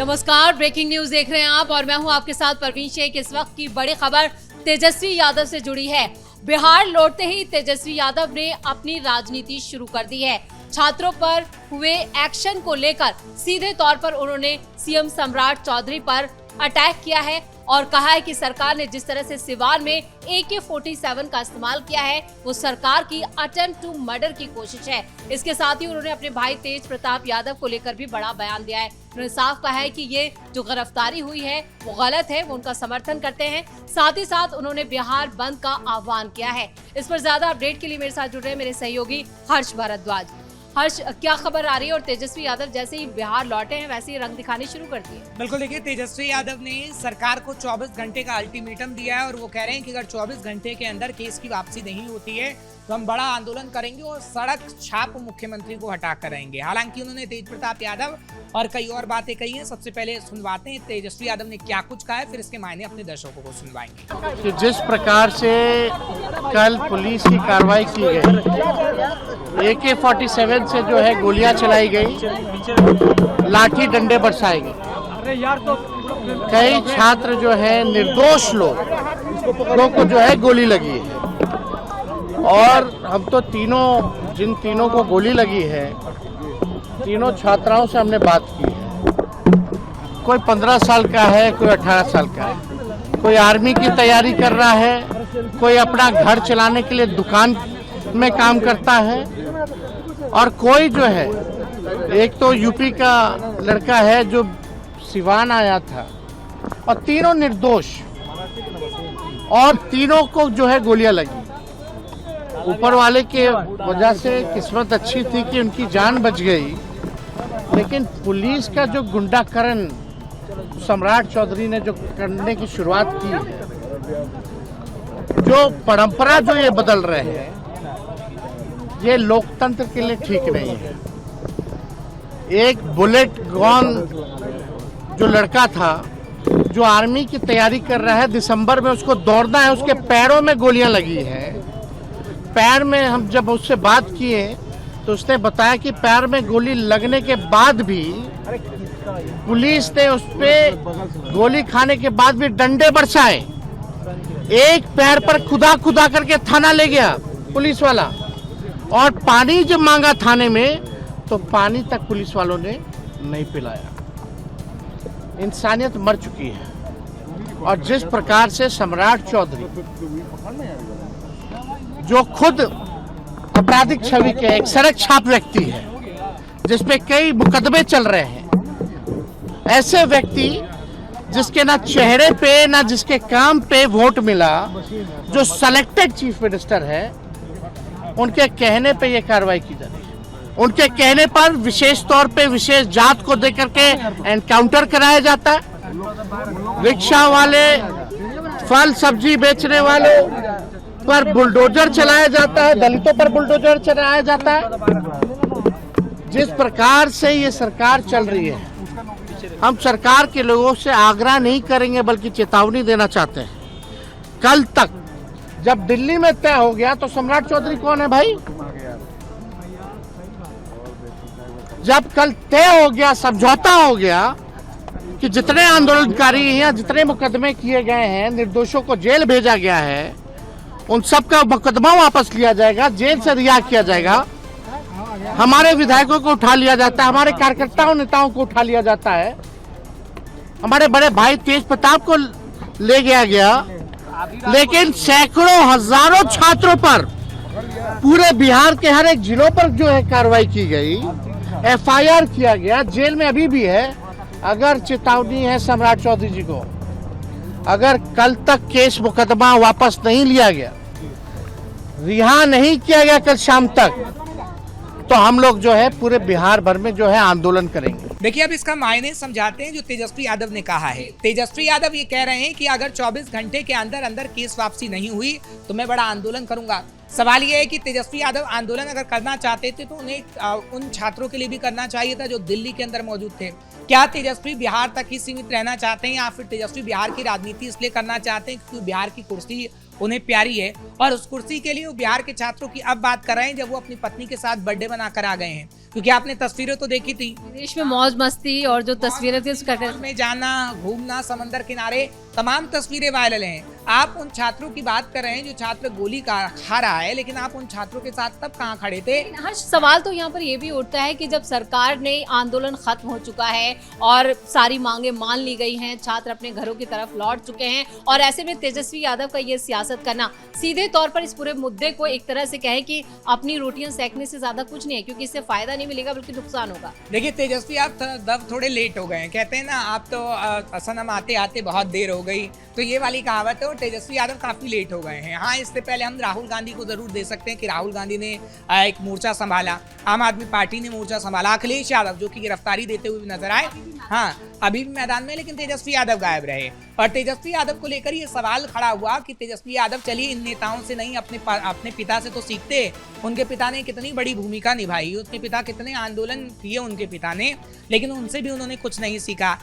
नमस्कार, breaking news देख रहे हैं आप और मैं हूं आपके साथ परवीन शेख। इस वक्त की बड़ी खबर तेजस्वी यादव से जुड़ी है। बिहार लौटते ही तेजस्वी यादव ने अपनी राजनीति शुरू कर दी है। छात्रों पर हुए एक्शन को लेकर सीधे तौर पर उन्होंने सीएम सम्राट चौधरी पर अटैक किया है और कहा है कि सरकार ने जिस तरह से सिवान में AK-47 का इस्तेमाल किया है वो सरकार की अटेम्प्ट टू मर्डर की कोशिश है। इसके साथ ही उन्होंने अपने भाई तेज प्रताप यादव को लेकर भी बड़ा बयान दिया है। उन्होंने साफ कहा है कि ये जो गिरफ्तारी हुई है वो गलत है, वो उनका समर्थन करते हैं। साथ ही साथ उन्होंने बिहार बंद का आह्वान किया है। इस पर ज्यादा अपडेट के लिए मेरे साथ जुड़ रहे हैं मेरे सहयोगी हर्ष भारद्वाज। हर्ष, क्या खबर आ रही है? और तेजस्वी यादव जैसे ही बिहार लौटे हैं वैसे ही रंग दिखाने शुरू कर दिए। बिल्कुल, देखिए, तेजस्वी यादव ने सरकार को 24 घंटे का अल्टीमेटम दिया है और वो कह रहे हैं कि अगर 24 घंटे के अंदर केस की वापसी नहीं होती है तो हम बड़ा आंदोलन करेंगे और सड़क छाप मुख्यमंत्री को हटा कर रहेंगे। हालांकि उन्होंने तेज प्रताप यादव और कई और बातें कही हैं। सबसे पहले सुनवाते हैं तेजस्वी यादव ने क्या कुछ कहा है, फिर इसके मायने अपने दर्शकों को सुनवाएंगे। कि जिस प्रकार से कल पुलिस की कार्रवाई की गई, AK-47 से जो है गोलियां चलाई गई, लाठी डंडे बरसाए गए, कई छात्र जो है निर्दोष लोगों को जो है गोली लगी है। और हम तो जिन तीनों को गोली लगी है, तीनों छात्राओं से हमने बात की है। कोई 15 साल का है, कोई 18 साल का है, कोई आर्मी की तैयारी कर रहा है, कोई अपना घर चलाने के लिए दुकान में काम करता है, और कोई जो है, एक तो यूपी का लड़का है जो सिवान आया था, और तीनों निर्दोष, और तीनों को जो है गोलियां लगी। ऊपर वाले के वजह से किस्मत अच्छी थी कि उनकी जान बच गई, लेकिन पुलिस का जो गुंडाकरण सम्राट चौधरी ने जो करने की शुरुआत की है, जो परंपरा जो ये बदल रहे हैं, ये लोकतंत्र के लिए ठीक नहीं है। एक बुलेट गॉन जो लड़का था, जो आर्मी की तैयारी कर रहा है, दिसंबर में उसको दौड़ना है, उसके पैरों में गोलियां लगी हैं। पैर में हम जब उससे बात किए तो उसने बताया कि पैर में गोली लगने के बाद भी पुलिस ने उस पे गोली खाने के बाद भी डंडे बरसाए। एक पैर पर खुदा करके थाना ले गया पुलिस वाला, और पानी जब मांगा थाने में तो पानी तक पुलिस वालों ने नहीं पिलाया। इंसानियत मर चुकी है। और जिस प्रकार से सम्राट चौधरी, जो खुद आपराधिक छवि के एक सड़क छाप व्यक्ति है, जिसपे कई मुकदमे चल रहे हैं, ऐसे व्यक्ति जिसके ना चेहरे पे ना जिसके काम पे वोट मिला, जो सेलेक्टेड चीफ मिनिस्टर है, उनके कहने पे ये कार्रवाई की जा रही है। उनके कहने पर विशेष तौर पे विशेष जात को देकर के एनकाउंटर कराया जाता है। रिक्शा वाले, फल सब्जी बेचने वाले पर बुलडोजर चलाया जाता है, दलितों पर बुलडोजर चलाया जाता है। जिस प्रकार से ये सरकार चल रही है, हम सरकार के लोगों से आग्रह नहीं करेंगे बल्कि चेतावनी देना चाहते हैं। कल तक जब दिल्ली में तय हो गया तो सम्राट चौधरी कौन है भाई? जब कल तय हो गया, समझौता हो गया कि जितने आंदोलनकारी हैं, जितने मुकदमे किए गए हैं, निर्दोषों को जेल भेजा गया है, उन सब का मुकदमा वापस लिया जाएगा, जेल से रिहा किया जाएगा। हमारे विधायकों को उठा लिया जाता है, हमारे कार्यकर्ताओं नेताओं को उठा लिया जाता है, हमारे बड़े भाई तेज प्रताप को ले गया, लेकिन सैकड़ों हजारों छात्रों पर पूरे बिहार के हर एक जिलों पर जो है कार्रवाई की गई, FIR किया गया, जेल में अभी भी है। अगर चेतावनी है सम्राट चौधरी जी को, अगर कल तक केस मुकदमा वापस नहीं लिया गया, रिहा नहीं किया गया कल शाम तक, तो हम लोग जो है पूरे बिहार भर में जो है आंदोलन करेंगे। देखिए, अब इसका मायने समझाते हैं जो तेजस्वी यादव ने कहा है। तेजस्वी यादव ये कह रहे हैं कि अगर 24 घंटे के अंदर केस वापसी नहीं हुई तो मैं बड़ा आंदोलन करूंगा। सवाल ये है कि तेजस्वी यादव आंदोलन अगर करना चाहते थे तो उन्हें उन छात्रों के लिए भी करना चाहिए था जो दिल्ली के अंदर मौजूद थे। क्या तेजस्वी बिहार तक ही सीमित रहना चाहते हैं, या फिर तेजस्वी बिहार की राजनीति इसलिए करना चाहते हैं क्योंकि बिहार की कुर्सी उन्हें प्यारी है और उस कुर्सी के लिए वो बिहार के छात्रों की अब बात कर रहे हैं जब वो अपनी पत्नी के साथ बर्थडे मनाकर आ गए हैं। क्योंकि आपने तस्वीरें तो देखी थी, देश में मौज मस्ती और जो तस्वीरें थी उसका मॉल में जाना, घूमना, समंदर किनारे, तमाम तस्वीरें वायरल हैं। आप उन छात्रों की बात कर रहे हैं जो छात्र गोली खा रहा है, लेकिन आप उन छात्रों के साथ तब कहाँ खड़े थे? हर्ष, सवाल तो यहाँ पर ये भी उठता है कि जब सरकार ने आंदोलन खत्म हो चुका है और सारी मांगे मान ली गई हैं, छात्र अपने घरों की तरफ लौट चुके हैं, और ऐसे में तेजस्वी यादव का ये सियासत करना सीधे तौर पर इस पूरे मुद्दे को एक तरह से कहे कि अपनी रोटियां सेकने से ज्यादा कुछ नहीं है, क्योंकि इससे फायदा नहीं मिलेगा बल्कि नुकसान होगा। देखिए तेजस्वी, आप थोड़े लेट हो गए हैं। कहते हैं ना, आप तो सनम आते आते बहुत देर हो गई, तो ये वाली कहावत है। और तेजस्वी यादव काफी लेट हो गए हैं। हाँ, इससे पहले हम राहुल गांधी को जरूर दे सकते हैं कि राहुल गांधी ने एक मोर्चा संभाला, आम आदमी पार्टी ने मोर्चा संभाला, अखिलेश यादव जो कि गिरफ्तारी देते हुए नजर आए, हाँ अभी भी मैदान में, लेकिन तेजस्वी यादव गायब रहे। और तेजस्वी यादव को लेकर ये सवाल खड़ा हुआ कि तेजस्वी यादव चलिए इन नेताओं से नहीं, अपने पिता से तो सीखते। उनके पिता ने कितनी बड़ी भूमिका निभाई, उनके पिता कितने आंदोलन किए उनके पिता ने, लेकिन उनसे भी उन्होंने कुछ नहीं सीखा।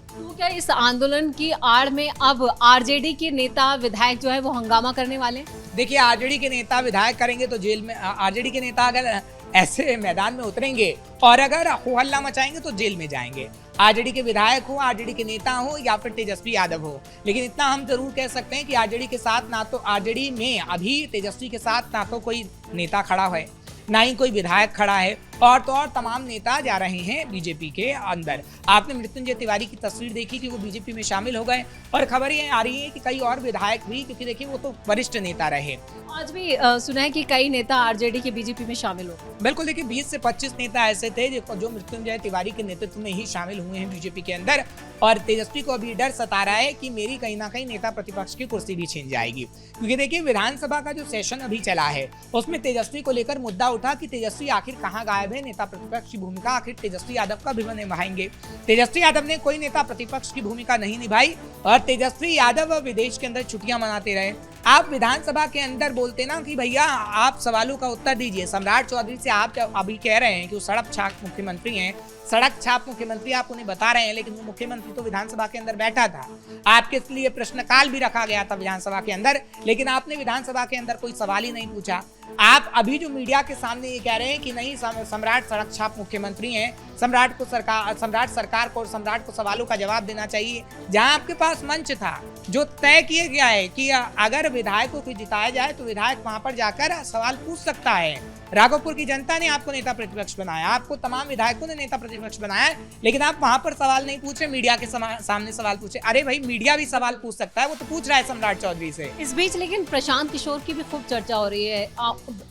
तो क्या इस आंदोलन की आड़ में अब आरजेडी के नेता विधायक जो है वो हंगामा करने वाले हैं? देखिए, आरजेडी के नेता विधायक करेंगे तो जेल में, आरजेडी के नेता अगर ऐसे मैदान में उतरेंगे और अगर हो हल्ला मचाएंगे तो जेल में जाएंगे। आरजेडी के विधायक हो, आरजेडी के नेता हो या फिर तेजस्वी यादव हो। लेकिन इतना हम जरूर कह सकते हैं कि आरजेडी के साथ ना तो आरजेडी में अभी तेजस्वी के साथ ना तो कोई नेता खड़ा है, ना ही कोई विधायक खड़ा है, और तो और तमाम नेता जा रहे हैं बीजेपी के अंदर। आपने मृत्युंजय तिवारी की तस्वीर देखी कि वो बीजेपी में शामिल हो गए, और खबर ये आ रही है कि कई और विधायक भी, क्योंकि देखिए वो तो वरिष्ठ नेता रहे। आज भी सुना है कि कई नेता आरजेडी के बीजेपी में शामिल हो। बिल्कुल, देखिए 20 से 25 नेता ऐसे थे जो मृत्युंजय तिवारी के नेतृत्व में ही शामिल हुए हैं बीजेपी के अंदर। और तेजस्वी को अभी डर सता रहा है कि मेरी कहीं ना कहीं नेता प्रतिपक्ष की कुर्सी भी छीन जाएगी, क्योंकि देखिए विधानसभा का जो सेशन अभी चला है उसमें तेजस्वी को लेकर मुद्दा उठा कि तेजस्वी आखिर कहाँ गायब है, नेता प्रतिपक्ष की भूमिका आखिर तेजस्वी यादव का भी निभाएंगे। तेजस्वी यादव ने कोई नेता प्रतिपक्ष की भूमिका नहीं निभाई, और तेजस्वी यादव विदेश के अंदर छुट्टियां मनाते रहे। आप विधानसभा के अंदर बोलते ना कि भैया आप सवालों का उत्तर दीजिए। सम्राट चौधरी से आप अभी कह रहे हैं कि वो सड़क छाप मुख्यमंत्री हैं, सड़क छाप मुख्यमंत्री आप उन्हें बता रहे हैं, लेकिन वो मुख्यमंत्री तो विधानसभा के अंदर बैठा था। आपके लिए प्रश्नकाल भी रखा गया था विधानसभा के अंदर, लेकिन आपने विधानसभा के अंदर कोई सवाल ही नहीं पूछा। आप अभी जो मीडिया के सामने ये कह रहे हैं कि नहीं सम्राट सड़क छाप मुख्यमंत्री हैं, सम्राट सरकार को और सम्राट को सवालों का जवाब देना चाहिए। जहां आपके पास मंच था, जो तय किया गया है कि अगर विधायकों को जिताया जाए तो विधायक वहां पर जाकर सवाल पूछ सकता है। राघोपुर की जनता ने आपको नेता प्रतिपक्ष बनाया, आपको तमाम विधायकों ने नेता प्रतिपक्ष बनाया, लेकिन आप वहां पर सवाल नहीं पूछे, मीडिया के सामने सवाल पूछे। अरे भाई, मीडिया भी सवाल पूछ सकता है, वो तो पूछ रहा है सम्राट चौधरी से। इस बीच लेकिन प्रशांत किशोर की भी खूब चर्चा हो रही है।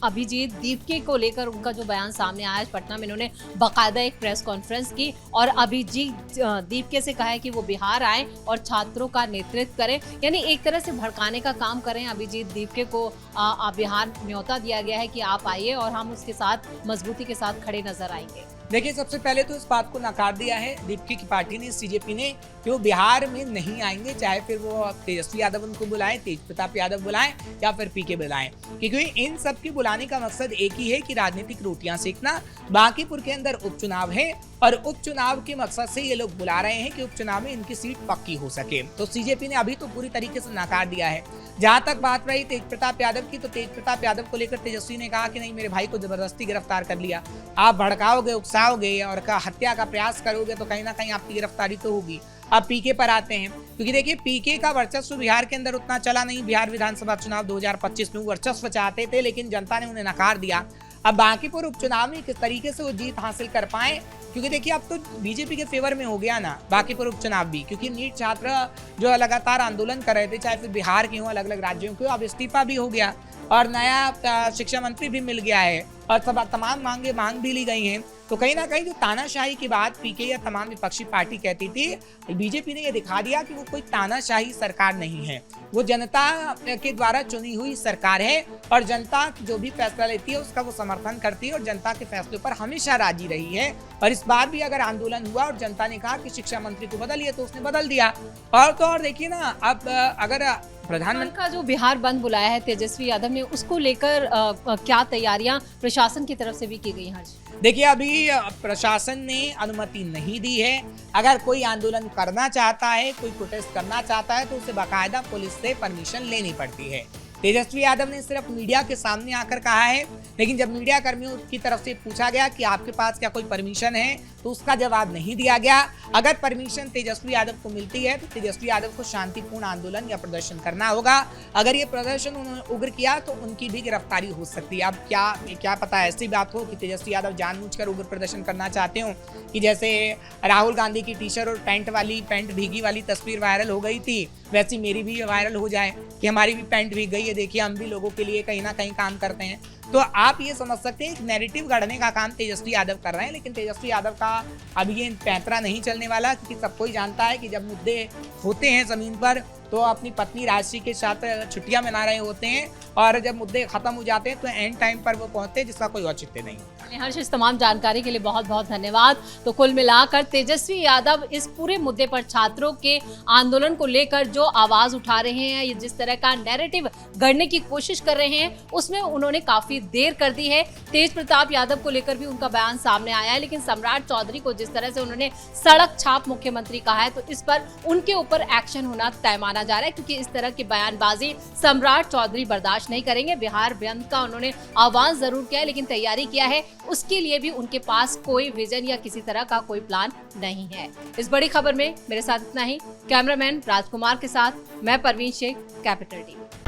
अभिजीत दीपके को लेकर उनका जो बयान सामने आया पटना में, इन्होंने बाकायदा एक प्रेस कॉन्फ्रेंस की और अभिजीत दीपके से कहा है कि वो बिहार आए और छात्रों का नेतृत्व करें, यानी एक तरह से भड़काने का काम करें। अभिजीत दीपके को बिहार न्योता दिया गया है कि आप आइए और हम उसके साथ मजबूती के साथ खड़े नजर आएंगे। देखिए, सबसे पहले तो इस बात को नकार दिया है दीपकी की पार्टी ने, सीजेपी ने, कि वो बिहार में नहीं आएंगे, चाहे फिर वो तेजस्वी यादव उनको बुलाएं, तेज प्रताप यादव बुलाएं या फिर पीके बुलाएं, क्योंकि इन सब के बुलाने का मकसद एक ही है कि राजनीतिक रोटियां सेकना। बांकीपुर के अंदर उपचुनाव है और उपचुनाव के मकसद से ये लोग बुला रहे हैं कि उपचुनाव में इनकी सीट पक्की हो सके। तो सीजेपी ने अभी तो पूरी तरीके से नकार दिया है। जहां तक बात रही तेज प्रताप यादव की, तो तेज प्रताप यादव को लेकर तेजस्वी ने कहा कि नहीं, मेरे भाई को जबरदस्ती गिरफ्तार कर लिया, आप भड़काओगे, उकसाओगे और हत्या का प्रयास करोगे तो कहीं ना कहीं आपकी गिरफ्तारी तो होगी। अब पीके पर आते हैं, क्योंकि देखिए पीके का वर्चस्व बिहार के अंदर उतना चला नहीं। बिहार विधानसभा चुनाव 2025 में वर्चस्व चाहते थे, लेकिन जनता ने उन्हें नकार दिया। अब बांकीपुर उपचुनाव में किस तरीके से वो जीत हासिल कर पाए, क्योंकि देखिए अब तो बीजेपी के फेवर में हो गया ना बांकीपुर उपचुनाव भी, क्योंकि नीट छात्र जो लगातार आंदोलन कर रहे थे, चाहे फिर बिहार के हों, अलग अलग राज्यों के, अब इस्तीफा भी हो गया और नया शिक्षा मंत्री भी मिल गया है और तमाम मांग भी ली गई हैं। तो कहीं ना कहीं जो तानाशाही की बात पीके या तमाम विपक्षी पार्टी कहती थी, बीजेपी ने यह दिखा दिया कि वो कोई तानाशाही सरकार नहीं है, वो जनता के द्वारा चुनी हुई सरकार है और जनता जो भी फैसला लेती है उसका वो समर्थन करती है और जनता के फैसले पर हमेशा राजी रही है। और इस बार भी अगर आंदोलन हुआ और जनता ने कहा कि शिक्षा मंत्री को बदलिए तो उसने बदल दिया। और तो और देखिए ना, अब अगर प्रधानमंत्री का जो बिहार बंद बुलाया है तेजस्वी यादव ने, उसको लेकर क्या तैयारियां प्रशासन की तरफ से भी की गई हैं? देखिए, अभी प्रशासन ने अनुमति नहीं दी है। अगर कोई आंदोलन करना चाहता है, कोई प्रोटेस्ट करना चाहता है तो उसे बाकायदा पुलिस से परमिशन लेनी पड़ती है। तेजस्वी यादव ने सिर्फ मीडिया के सामने आकर कहा है, लेकिन जब मीडिया कर्मियों की तरफ से पूछा गया कि आपके पास क्या कोई परमिशन है तो उसका जवाब नहीं दिया गया। अगर परमिशन तेजस्वी यादव को मिलती है तो तेजस्वी यादव को शांतिपूर्ण आंदोलन या प्रदर्शन करना होगा। अगर ये प्रदर्शन उन्होंने उग्र किया तो उनकी भी गिरफ्तारी हो सकती है। अब क्या पता ऐसी बात हो कि तेजस्वी यादव जानबूझकर उग्र प्रदर्शन करना चाहते हो कि जैसे राहुल गांधी की टी-शर्ट और पैंट भीगी वाली तस्वीर वायरल हो गई थी, वैसी मेरी भी वायरल हो जाए कि हमारी भी पैंट भीग गई है, देखिए हम भी लोगों के लिए कहीं ना कहीं काम करते हैं। तो आप ये समझ सकते हैं कि नैरेटिव गढ़ने का काम तेजस्वी यादव कर रहे हैं, लेकिन तेजस्वी यादव का अब ये पैंतरा नहीं चलने वाला, क्योंकि सब कोई जानता है कि जब मुद्दे होते हैं जमीन पर तो अपनी पत्नी राजश्री के साथ छुट्टियां मना रहे होते हैं, और जब मुद्दे खत्म हो जाते हैं तो एंड टाइम पर वो पहुंचते हैं जिसका कोई औचित्य नहीं। हर्ष, इस तमाम जानकारी के लिए बहुत बहुत धन्यवाद। तो कुल मिलाकर तेजस्वी यादव इस पूरे मुद्दे पर छात्रों के आंदोलन को लेकर जो आवाज उठा रहे हैं, जिस तरह का नैरेटिव गढ़ने की कोशिश कर रहे हैं, उसमें उन्होंने काफी देर कर दी है। तेज प्रताप यादव को लेकर भी उनका बयान सामने आया है, लेकिन सम्राट चौधरी को जिस तरह से उन्होंने सड़क छाप मुख्यमंत्री कहा है तो इस पर उनके ऊपर एक्शन होना तय माना जा रहा है, क्योंकि इस तरह की बयानबाजी सम्राट चौधरी बर्दाश्त नहीं करेंगे। बिहार बंद का उन्होंने आह्वान जरूर किया है, लेकिन तैयारी किया है उसके लिए भी उनके पास कोई विजन या किसी तरह का कोई प्लान नहीं है। इस बड़ी खबर में मेरे साथ इतना ही। कैमरामैन राजकुमार के साथ मैं परवीन शेख, कैपिटल टीवी।